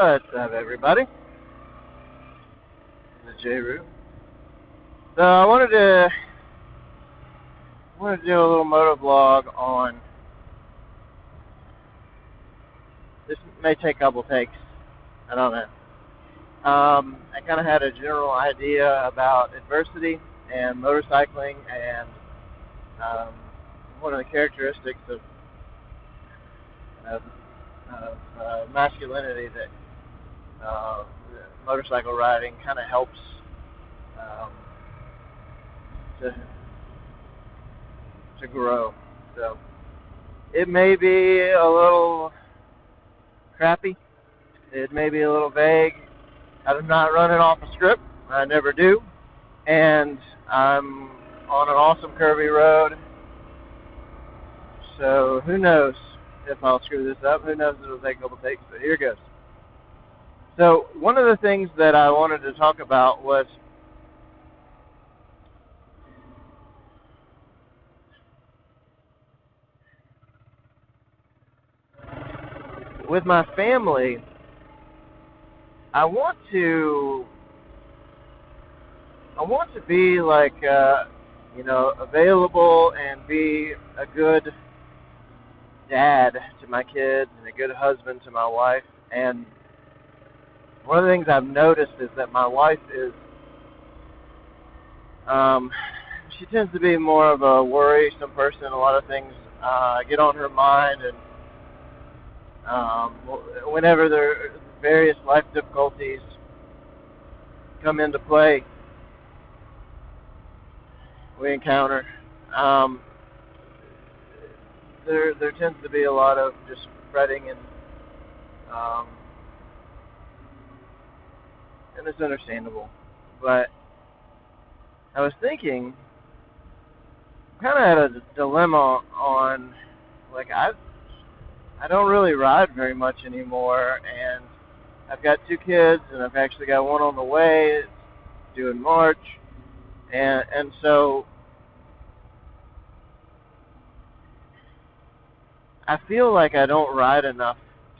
What's up, everybody? This is J. Roo. So I wanted to do a little MotoVlog on. This may take a couple takes. I don't know. I kind of had a general idea about adversity and motorcycling, and one of the characteristics of masculinity that motorcycle riding kind of helps to grow. So it may be a little crappy. It may be a little vague. I'm not running off a script. I never do. And I'm on an awesome curvy road. So who knows if I'll screw this up. Who knows if it'll take a couple takes, but here goes. So one of the things that I wanted to talk about was with my family. I want to be like available and be a good dad to my kids and a good husband to my wife. And one of the things I've noticed is that my wife is she tends to be more of a worrisome person. A lot of things get on her mind, and whenever there are various life difficulties come into play, we encounter, there tends to be a lot of just fretting and it's understandable. But I was thinking, kind of had a dilemma on, like, I don't really ride very much anymore, and I've got 2 kids, and I've actually got one on the way. It's due in March, and so I feel like I don't ride enough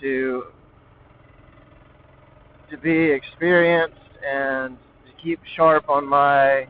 to be experienced and to keep sharp on my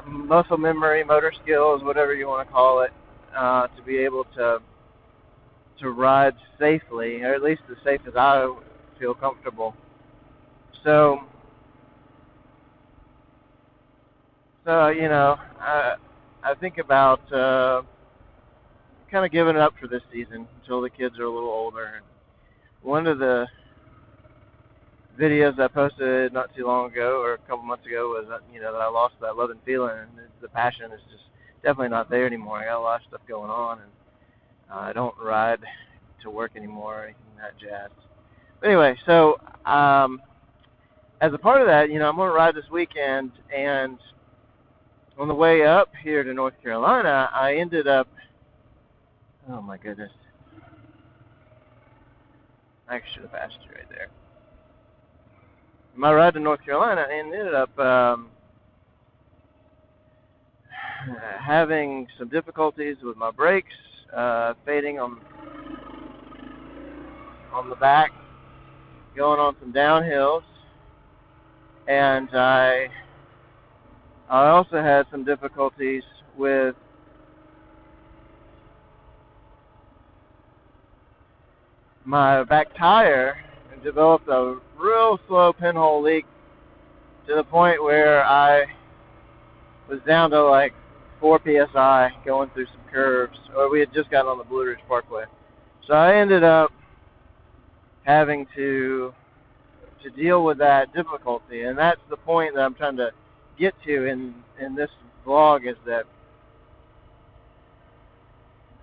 muscle memory, motor skills, whatever you want to call it, to be able to ride safely, or at least as safe as I feel comfortable. So I think about kind of giving it up for this season until the kids are a little older. One of the videos I posted not too long ago, or a couple months ago, was that I lost that love and feeling, and the passion is just definitely not there anymore. I got a lot of stuff going on, and I don't ride to work anymore or anything that jazz. But anyway, so as a part of that, I'm going to ride this weekend, and on the way up here to North Carolina, I ended up, oh my goodness, I should have passed you right there. My ride to North Carolina, I ended up having some difficulties with my brakes, fading on the back, going on some downhills, and I also had some difficulties with my back tire, and developed a real slow pinhole leak to the point where I was down to like 4 psi going through some curves, or we had just gotten on the Blue Ridge Parkway. So I ended up having to deal with that difficulty, and that's the point that I'm trying to get to in this vlog, is that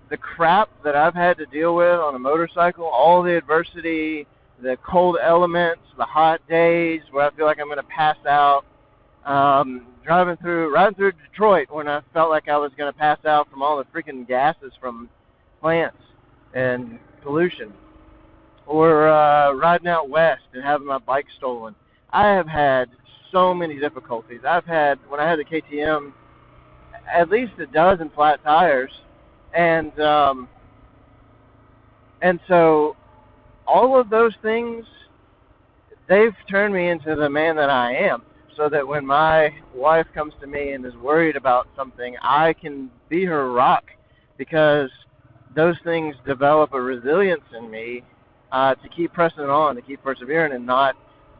the crap that I've had to deal with on a motorcycle, all the adversity, the cold elements, the hot days where I feel like I'm going to pass out, riding through Detroit when I felt like I was going to pass out from all the freaking gases from plants and pollution, or riding out west and having my bike stolen. I have had so many difficulties. I've had, when I had the KTM, at least a dozen flat tires, and so all of those things, they've turned me into the man that I am, so that when my wife comes to me and is worried about something, I can be her rock, because those things develop a resilience in me to keep pressing on, to keep persevering, and not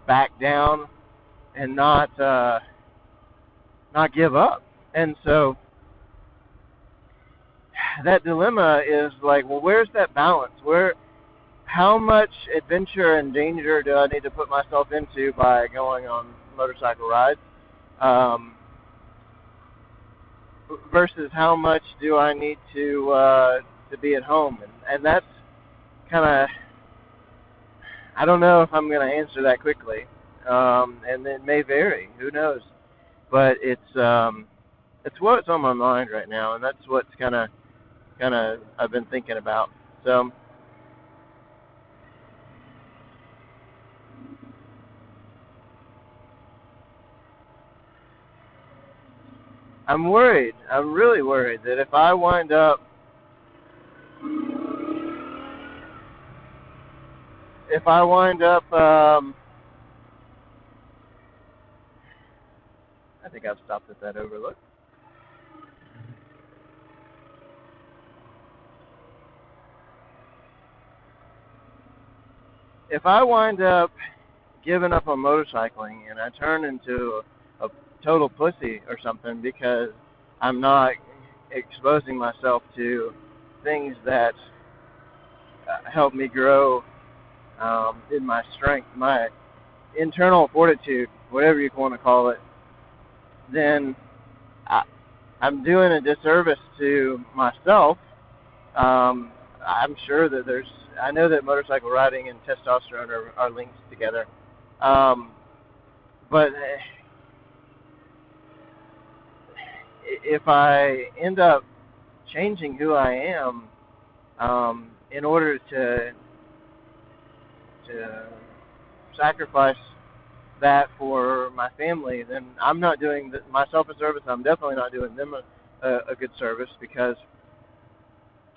back down, and not give up. And so that dilemma is like, well, where's that balance? How much adventure and danger do I need to put myself into by going on motorcycle rides, versus how much do I need to be at home? And that's kind of, I don't know if I'm going to answer that quickly, and it may vary. Who knows? But it's what's on my mind right now, and that's what's kind of I've been thinking about. So I'm worried. I'm really worried that if I wind up I think I've stopped at that overlook. If I wind up giving up on motorcycling and I turn into a total pussy or something because I'm not exposing myself to things that help me grow in my strength, my internal fortitude, whatever you want to call it, then I'm doing a disservice to myself. I'm sure that I know that motorcycle riding and testosterone are linked together. But if I end up changing who I am in order to sacrifice that for my family, then I'm not doing myself a service. I'm definitely not doing them a good service, because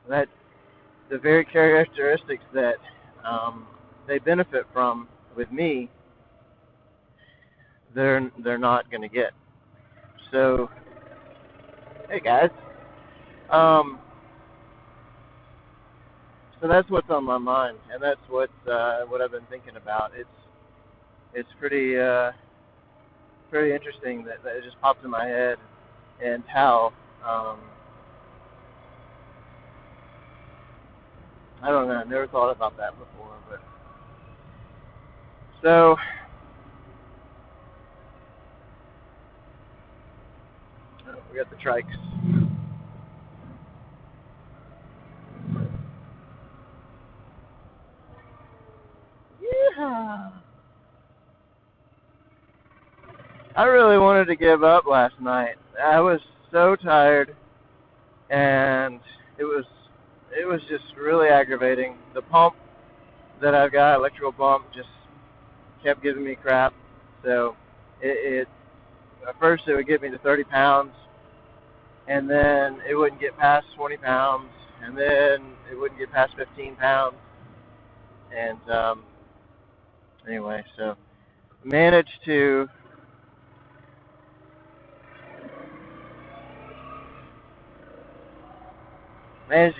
that the very characteristics that they benefit from with me, they're not going to get. So, hey guys, so that's what's on my mind, and that's what I've been thinking about. It's pretty interesting that it just popped in my head, and how I don't know. I never thought about that before, but so we got the trikes. Yeah. I really wanted to give up last night. I was so tired, and it was just really aggravating. The pump that I've got, electrical pump, just kept giving me crap. So it at first it would get me to 30 pounds, and then it wouldn't get past 20 pounds, and then it wouldn't get past 15 pounds. And anyway, so managed to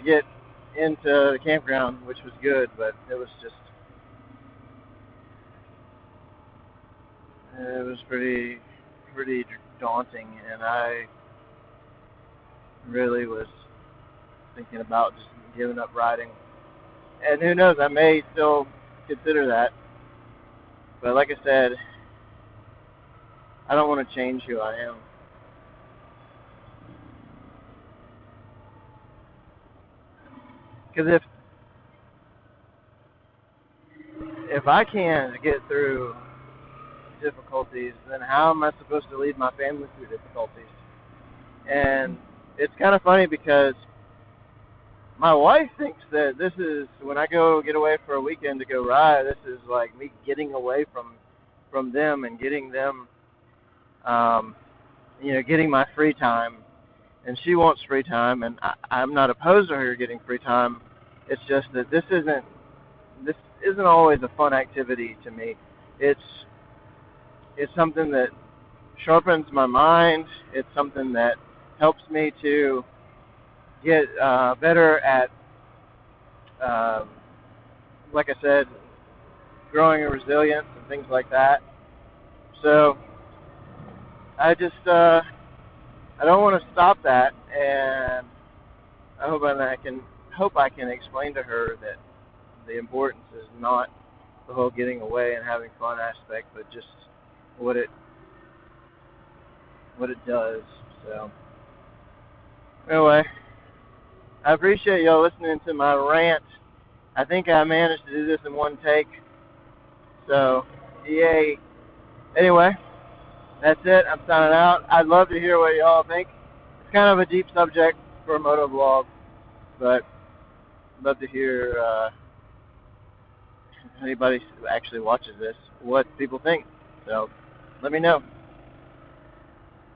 get into the campground, which was good, but it was pretty daunting, and I really was thinking about just giving up riding. And who knows, I may still consider that. But like I said, I don't want to change who I am. Because if I can't get through difficulties, then how am I supposed to lead my family through difficulties? And it's kind of funny, because my wife thinks that this is, when I go get away for a weekend to go ride, this is like me getting away from them and getting them, getting my free time. And she wants free time, and I'm not opposed to her getting free time. It's just that this isn't always a fun activity to me. It's something that sharpens my mind. It's something that helps me to get better at, um, like I said, growing in resilience and things like that. So I just I don't want to stop that, and I hope I can explain to her that the importance is not the whole getting away and having fun aspect, but just what it does. So anyway, I appreciate y'all listening to my rant. I think I managed to do this in one take. So yay. Anyway, that's it. I'm signing out. I'd love to hear what y'all think. It's kind of a deep subject for a MotoVlog, but I'd love to hear if anybody who actually watches this what people think. So let me know.